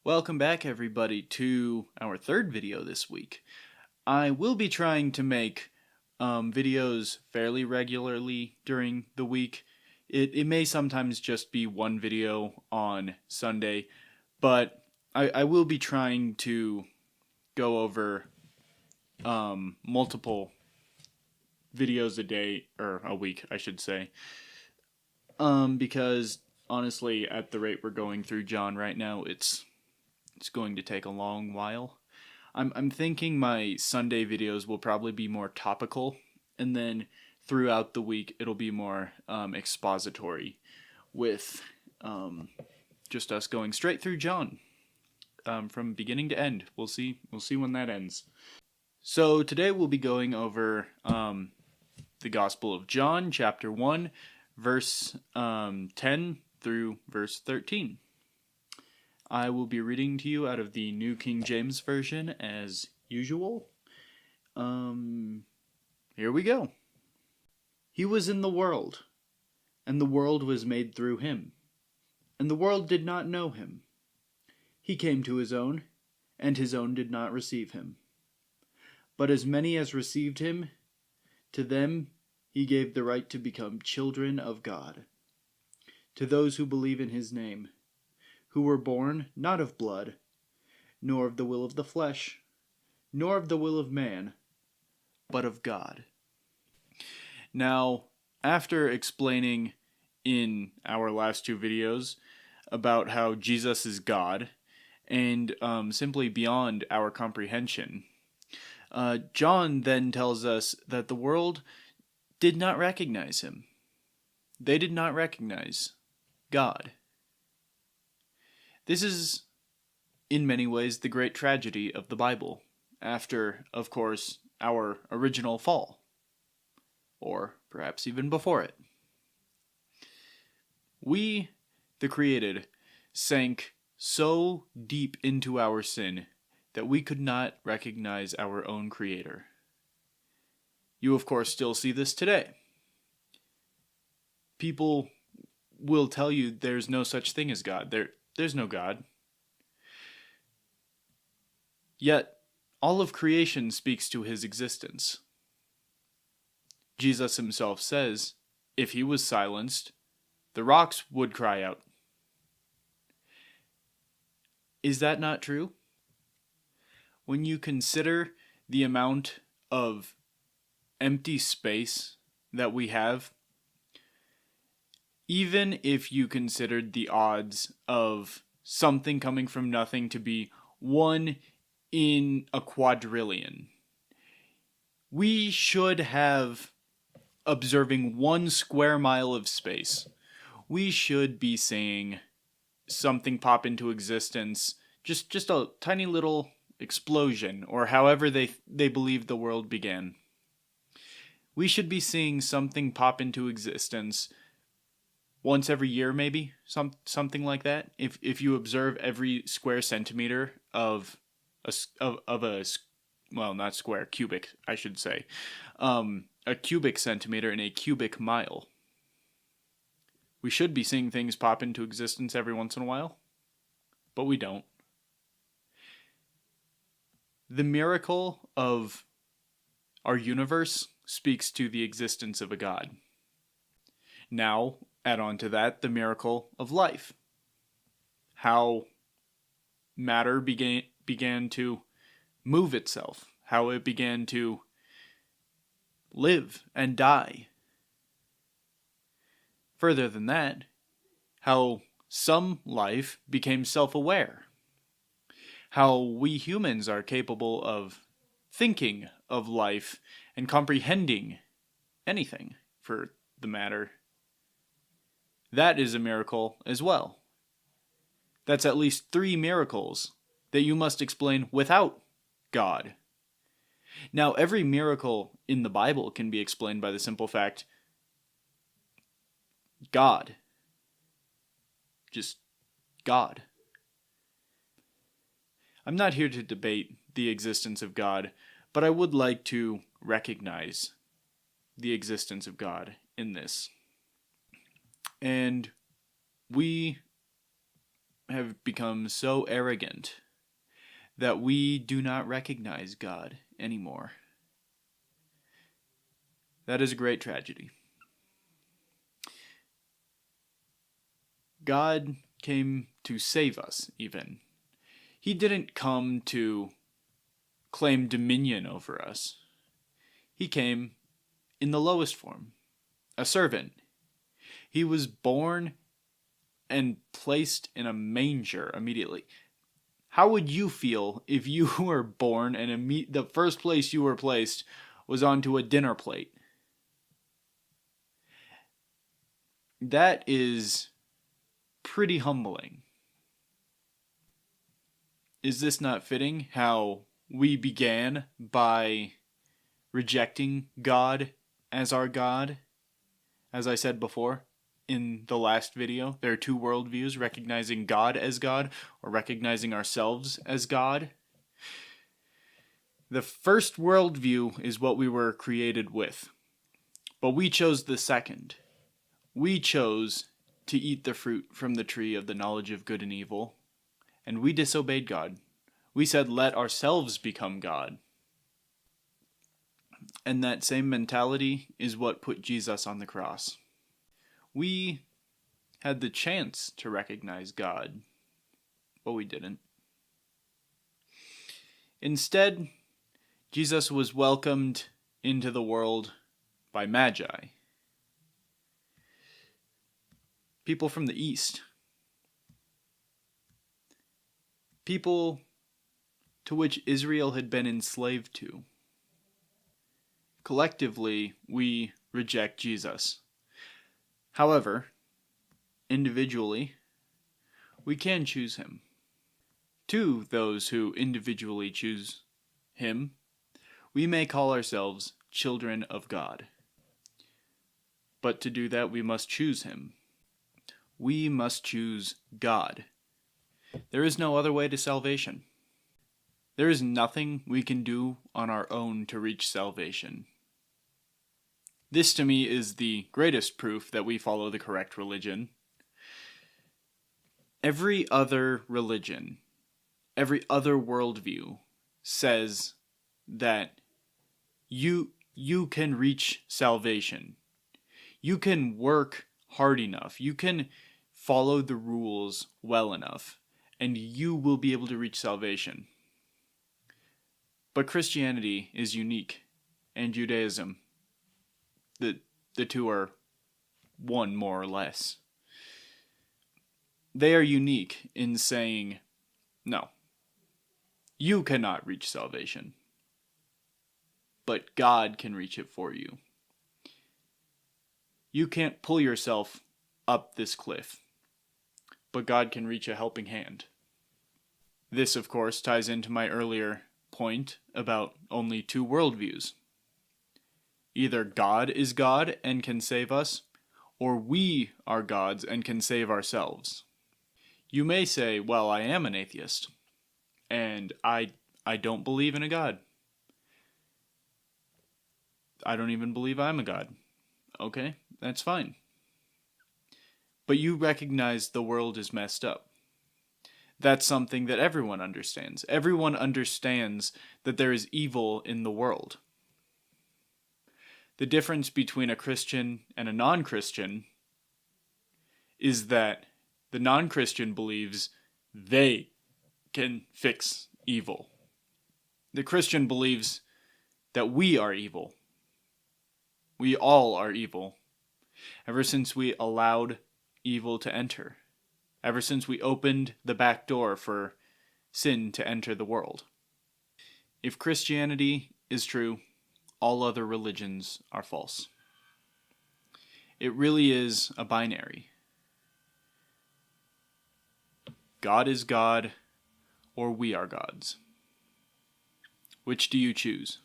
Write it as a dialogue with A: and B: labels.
A: Welcome back everybody to our third video this week. I will be trying to make videos fairly regularly during the week. It may sometimes just be one video on Sunday, but I will be trying to go over multiple videos a day, or a week I should say, because honestly at the rate we're going through John right now, it's going to take a long while. I'm thinking my Sunday videos will probably be more topical, and then throughout the week it'll be more expository, with just us going straight through John from beginning to end. We'll see when that ends. So today we'll be going over the Gospel of John, chapter 1, verse 10 through verse 13. I will be reading to you out of the New King James Version as usual. Here we go. He was in the world, and the world was made through him, and the world did not know him. He came to his own, and his own did not receive him. But as many as received him, to them he gave the right to become children of God, to those who believe in his name, who were born not of blood, nor of the will of the flesh, nor of the will of man, but of God. Now, after explaining in our last two videos about how Jesus is God, and simply beyond our comprehension, John then tells us that the world did not recognize him. They did not recognize God. This is, in many ways, the great tragedy of the Bible, after, of course, our original fall, or perhaps even before it. We, the created, sank so deep into our sin that we could not recognize our own Creator. You, of course, still see this today. People will tell you there's no such thing as God. There's no God. Yet, all of creation speaks to his existence. Jesus himself says, if he was silenced, the rocks would cry out. Is that not true? When you consider the amount of empty space that we have, even if you considered the odds of something coming from nothing to be 1 in a quadrillion, we should have, observing 1 square mile of space, we should be seeing something pop into existence, just a tiny little explosion, or however they believe the world began. We should be seeing something pop into existence once every year, maybe, something like that. If you observe every square centimeter of a well, not square, cubic, I should say, a cubic centimeter in a cubic mile, we should be seeing things pop into existence every once in a while, but we don't. The miracle of our universe speaks to the existence of a God. Now, add on to that the miracle of life. How matter began to move itself. How it began to live and die. Further than that, how some life became self-aware. How we humans are capable of thinking of life and comprehending anything, for the matter. That is a miracle as well. That's at least 3 miracles that you must explain without God. Now, every miracle in the Bible can be explained by the simple fact, God. Just God. I'm not here to debate the existence of God, but I would like to recognize the existence of God in this. And we have become so arrogant that we do not recognize God anymore. That is a great tragedy. God came to save us, even. He didn't come to claim dominion over us. He came in the lowest form, a servant. He was born and placed in a manger immediately. How would you feel if you were born and the first place you were placed was onto a dinner plate? That is pretty humbling. Is this not fitting how we began by rejecting God as our God? As I said before in the last video, there are two worldviews, recognizing God as God or recognizing ourselves as God. The first worldview is what we were created with, but we chose the second. We chose to eat the fruit from the tree of the knowledge of good and evil, and we disobeyed God. We said, let ourselves become God. And that same mentality is what put Jesus on the cross. We had the chance to recognize God, but we didn't. Instead, Jesus was welcomed into the world by magi, people from the East, people to which Israel had been enslaved to. Collectively, we reject Jesus. However, individually, we can choose him. To those who individually choose him, we may call ourselves children of God. But to do that, we must choose him. We must choose God. There is no other way to salvation. There is nothing we can do on our own to reach salvation. This to me is the greatest proof that we follow the correct religion. Every other religion, every other worldview says that you can reach salvation. You can work hard enough. You can follow the rules well enough, and you will be able to reach salvation. But Christianity is unique, and Judaism. The two are one, more or less. They are unique in saying, no, you cannot reach salvation, but God can reach it for you. You can't pull yourself up this cliff, but God can reach a helping hand. This, of course, ties into my earlier point about only two worldviews. Either God is God and can save us, or we are gods and can save ourselves. You may say, well, I am an atheist, and I don't believe in a God. I don't even believe I'm a god. Okay, that's fine. But you recognize the world is messed up. That's something that everyone understands. Everyone understands that there is evil in the world. The difference between a Christian and a non-Christian is that the non-Christian believes they can fix evil. The Christian believes that we are evil. We all are evil. Ever since we allowed evil to enter. Ever since we opened the back door for sin to enter the world. If Christianity is true, all other religions are false. It really is a binary. God is God, or we are gods. Which do you choose?